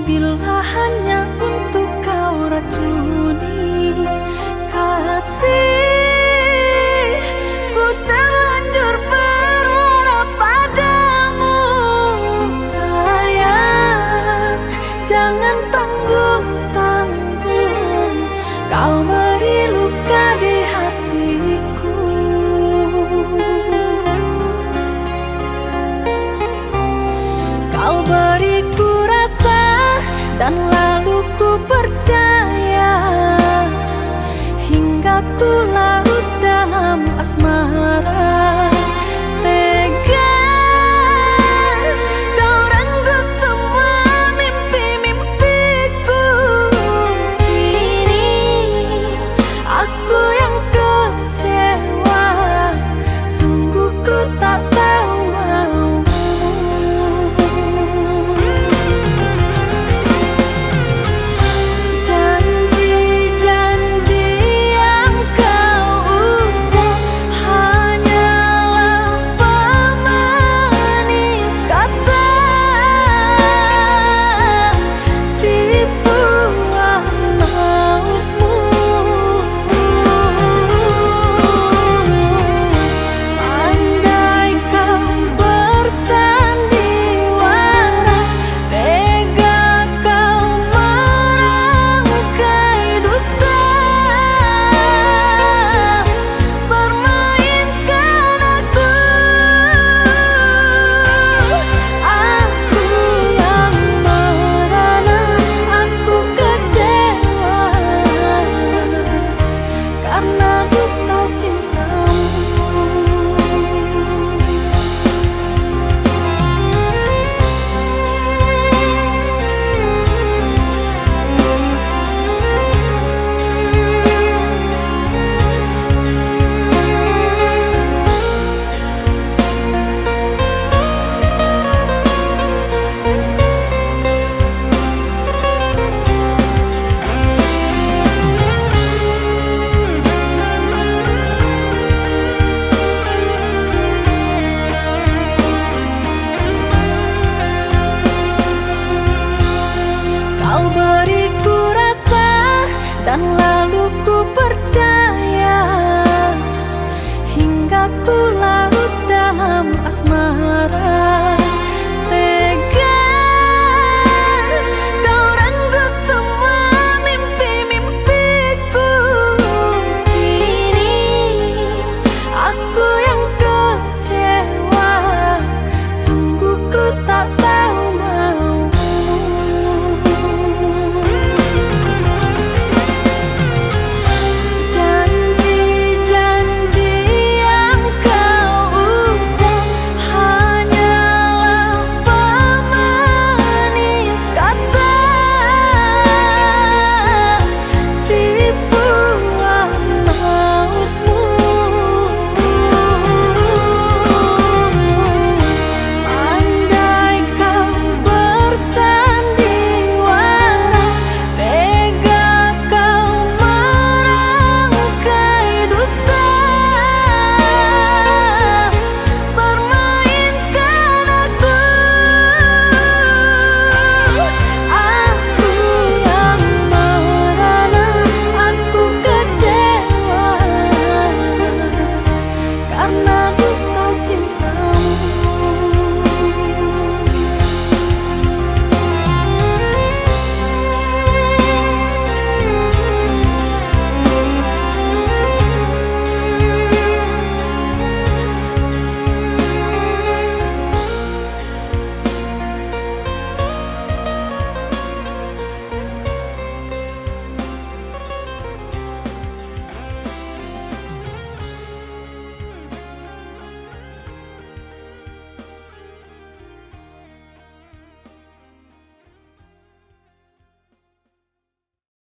Bila hanya untuk kau racuni kasih, ku terlanjur berharap padamu. Sayang, jangan tanggung-tanggung, kau beri luka di hatiku. Kau beriku rasa dan lalu ku percaya, hingga ku larut dalam asmara. Tega kau renggut semua mimpi-mimpiku. Kini aku yang kecewa, sungguh ku tak tahu mau. Kau beriku rasa dan lalu ku percaya, hingga ku larut dalam asmara.